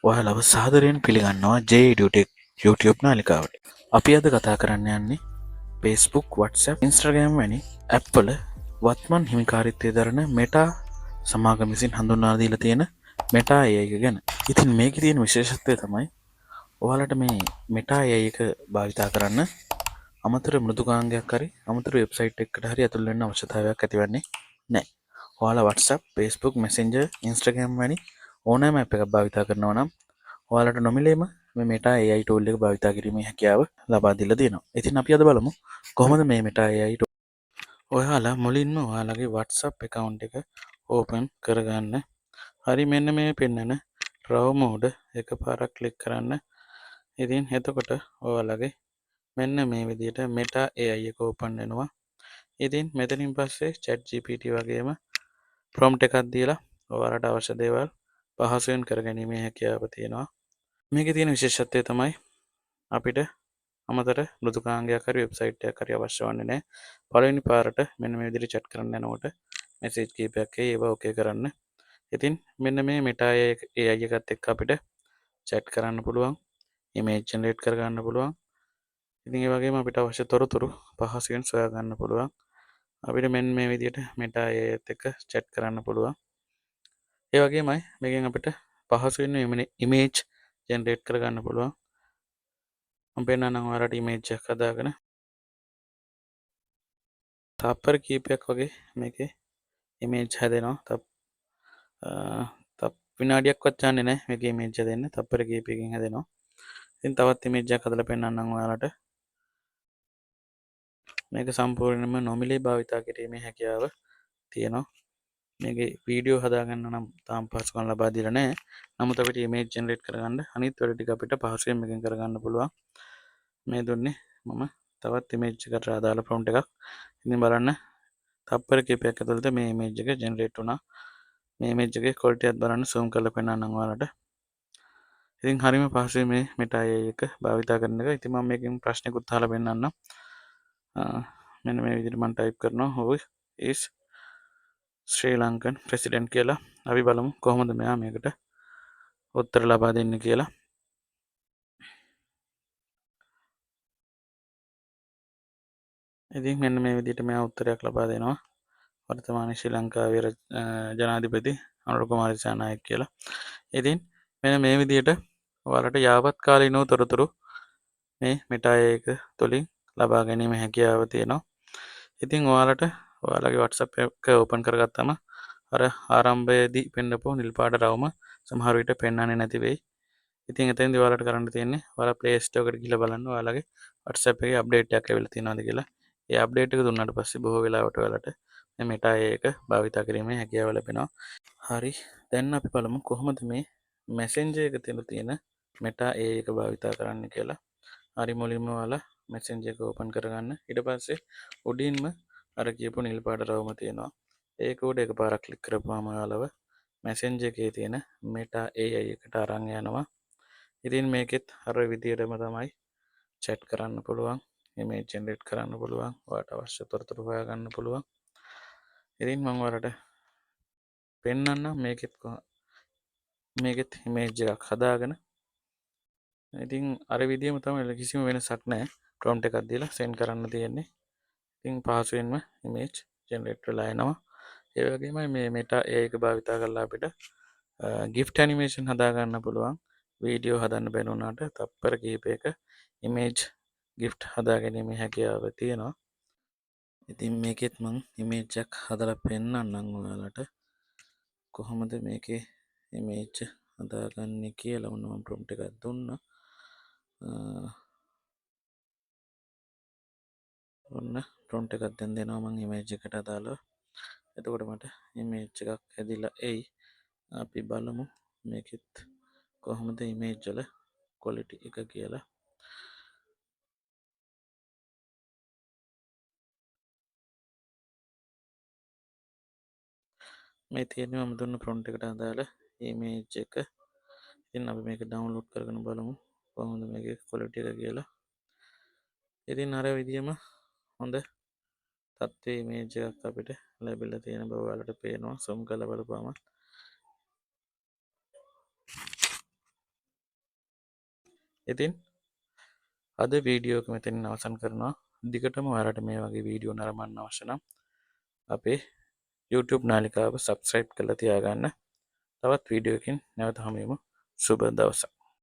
ඔයාලව සාදරයෙන් පිළිගන්නවා YouTube නාලිකාවට. අපි අද කතා කරන්න යන්නේ Facebook, WhatsApp, Instagram වැනි ඇප්වල වත්මන් හිමිකාරිත්තය දරන මෙටා සමාගම විසින් හඳුන්වා දීලා තියෙන මෙටා AI ගැන. ඉතින් මේකේ තියෙන විශේෂත්වය තමයි ඔයාලට මේ මෙටා AI එක භාවිතා කරන්න අමතර මෘදුකාංගයක් හරි අමතර වෙබ්සයිට් එකකට හරි ඇතුල් වෙන්න අවශ්‍යතාවයක් ඇතිවන්නේ නැහැ. ඔයාලා WhatsApp, Facebook, Messenger, Instagram වැනි ඕනෑම ඇප් එකක් භාවිතා කරනවා නම් ඔයාලට නොමිලේම මේ මෙටා AI ටූල් එක භාවිතා කිරීමේ හැකියාව ලබා දීලා තියෙනවා. ඉතින් අපි අද බලමු කොහොමද මේ මෙටා AI ටූල්. ඔයාලා මුලින්ම ඔයාලගේ WhatsApp account එක open කරගන්න. හරි මෙන්න මේ පෙන්නන raw mode එකපාරක් ක්ලික් කරන්න. ඉතින් එතකොට ඔයාලගේ මෙන්න මේ විදිහට මෙටා AI එක open වෙනවා. ඉතින් මෙතනින් පස්සේ ChatGPT වගේම prompt එකක් දීලා ඔයාලට අවශ්‍ය දේවල් පහසුවෙන් කරගැනීමේ හැකියාව තියෙනවා. මේකේ තියෙන විශේෂත්වය තමයි අපිට අමතර මෘදුකාංගයක් හරි වෙබ්සයිට් එකක් හරි අවශ්‍ය වන්නේ නැහැ. පළවෙනි පාරට මෙන්න මේ විදිහට chat කරන්න යනකොට message කීපයක් ඒවා okay කරන්න. ඉතින් මෙන්න මේ Meta AI එකත් එක්ක අපිට chat කරන්න පුළුවන්, image generate කරගන්න පුළුවන්. ඉතින් ඒ වගේම අපිට අවශ්‍ය තොරතුරු පහසුවෙන් සොයා ගන්න පුළුවන්. අපිට මෙන්න මේ විදිහට Meta AI එකත් එක්ක chat කරන්න පුළුවන්. ඒ වගේමයි මේකෙන් අපිට පහසුවෙන් image generate කරගන්න පුළුවන්. මම පෙන්නන්නම් ඔයාලට image එකක් හදාගෙන තප්පර කීපයක් වගේ මේකේ image හැදෙනවා. විනාඩියක්වත් යන්නේ නැහැ මේකේ image හැදෙන්න. තප්පර කීපයකින් හැදෙනවා. ඉතින් තවත් image එකක් හදලා පෙන්නන්නම් ඔයාලට. මේක සම්පූර්ණයෙන්ම නොමිලේ භාවිතා කිරීමේ හැකියාව තියෙනවා. මේකේ වීඩියෝ හදාගන්න නම් තාම පහසුකම් ලබා දීලා නැහැ. නමුත් අපිට image generate කරගන්න අනිත් වැඩ ටික අපිට පහසුවෙන් මේකෙන් කරගන්න පුළුවන්. මේ දුන්නේ මම තවත් image එකකට අදාළ prompt එකක්. ඉතින් බලන්න තප්පර කීපයක් ඇතුළත මේ image එක generate වුණා. මේ image එකේ quality එකත් බලන්න zoom කරලා පෙන්නන්නම් ඔයාලට. ඉතින් හරිම පහසුයි මේ Meta AI එක භාවිතා කරන එක. ඉතින් මම මේකෙන් ප්‍රශ්නකුත් අහලා පෙන්නන්නම්. මෙන්න මේ විදිහට මම type කරනවා who is Sri Lankan president කියලා. අපි බලමු කොහොමද මෙයා මේකට උත්තර ලබා දෙන්නේ කියලා. ඉතින් මෙන්න මේ විදිහට මෙයා උත්තරයක් ලබා දෙනවා. වර්තමාන ශ්‍රී ලංකාවේ ජනාධිපති අනුර කුමාර දිසානායක කියලා. ඉතින් මෙන්න මේ විදිහට ඔයාලට යාවත් කාලීනව තොරතුරු මේ Meta AI එක තුලින් ලබා ගැනීම හැකියාව තියෙනවා. ඉතින් ඔයාලට ඔයාලගේ WhatsApp එක ඕපන් කරගත්තම අර ආරම්භයේදී පෙන්නපු නිල් පාට රවුම සමහර විට පෙන්වන්නේ නැති වෙයි. ඉතින් එතෙන්දී ඔයාලට කරන්න තියෙන්නේ ඔයාලා Play Store එකට ගිහලා බලන්න ඔයාලගේ WhatsApp එකේ අප්ඩේට් එකක් ඇවිල්ලා තියෙනවද කියලා. ඒ අප්ඩේට් එක දුන්නාට පස්සේ බොහෝ වෙලාවට ඔයාලට මේ Meta AI එක භාවිතා කිරීමේ හැකියාව ලැබෙනවා. හරි. දැන් අපි බලමු කොහොමද මේ Messenger එක තුළ තියෙන Meta AI එක භාවිතා කරන්න කියලා. හරි මුලින්ම ඔයාලා Messenger එක ඕපන් කරගන්න. ඊට පස්සේ උඩින්ම අර කියපු නිල් පාට රවුම තියෙනවා. ඒක උඩ එකපාරක් ක්ලික් කරපුවාම ඔයාලව Messenger එකේ තියෙන Meta AI එකට අරන් යනවා. ඉතින් මේකෙත් අර විදියටම තමයි chat කරන්න පුළුවන්, image generate කරන්න පුළුවන්, ඔයාලට අවශ්‍ය තොරතුරු හොයාගන්න පුළුවන්. ඉතින් මම ඔයාලට පෙන්නන්නම් මේකෙත් image එකක් හදාගෙන. ඉතින් අර විදියම තමයි කිසිම වෙනසක් නැහැ. prompt එකක් දීලා send කරන්න තියෙන්නේ. ඉතින් පහසුවෙන්ම image generate වෙලා එනවා. ඒ වගේමයි මේ Meta AI එක භාවිතා කරලා අපිට gift animation හදාගන්න පුළුවන්. වීඩියෝ හදන්න බැරි වුණාට තප්පර කිහිපයක image gift හදාගැනීමේ හැකියාව තියෙනවා. ඉතින් මේකෙත් මම image එකක් හදලා පෙන්නන්නම් ඔයාලට කොහොමද මේකේ image හදාගන්නේ කියලා. මම prompt එකක් දුන්නා. ඔන්න prompt එකක් දැන් දෙනවා මම image එකට අදාළව. එතකොට මට image එකක් හැදිලා එයි. අපි බලමු මේකෙත් කොහොමද image වල quality එක කියලා. මේ තියෙන්නේ මම දුන්න prompt එකට අදාළ image එක. ඉතින් අපි මේක download කරගෙන බලමු කොහොමද මේකේ quality එක කියලා. ඉතින් අර විදියම හොඳ තත්ත්වයේ image එකක් අපිට ලැබිලා තියෙන බව ඔයාලට පේනවා zoom කරලා බලපුවම. ඉතින් අද වීඩියෝ එක මෙතනින් අවසන් කරනවා. දිගටම ඔයාලට මේ වගේ වීඩියෝ නරඹන්න අවශ්‍ය නම් අපේ YouTube නාලිකාව සබස්ක්‍රයිබ් කරලා තියාගන්න. තවත් වීඩියෝ එකකින් නැවත හමු වෙමු. සුබ දවසක්.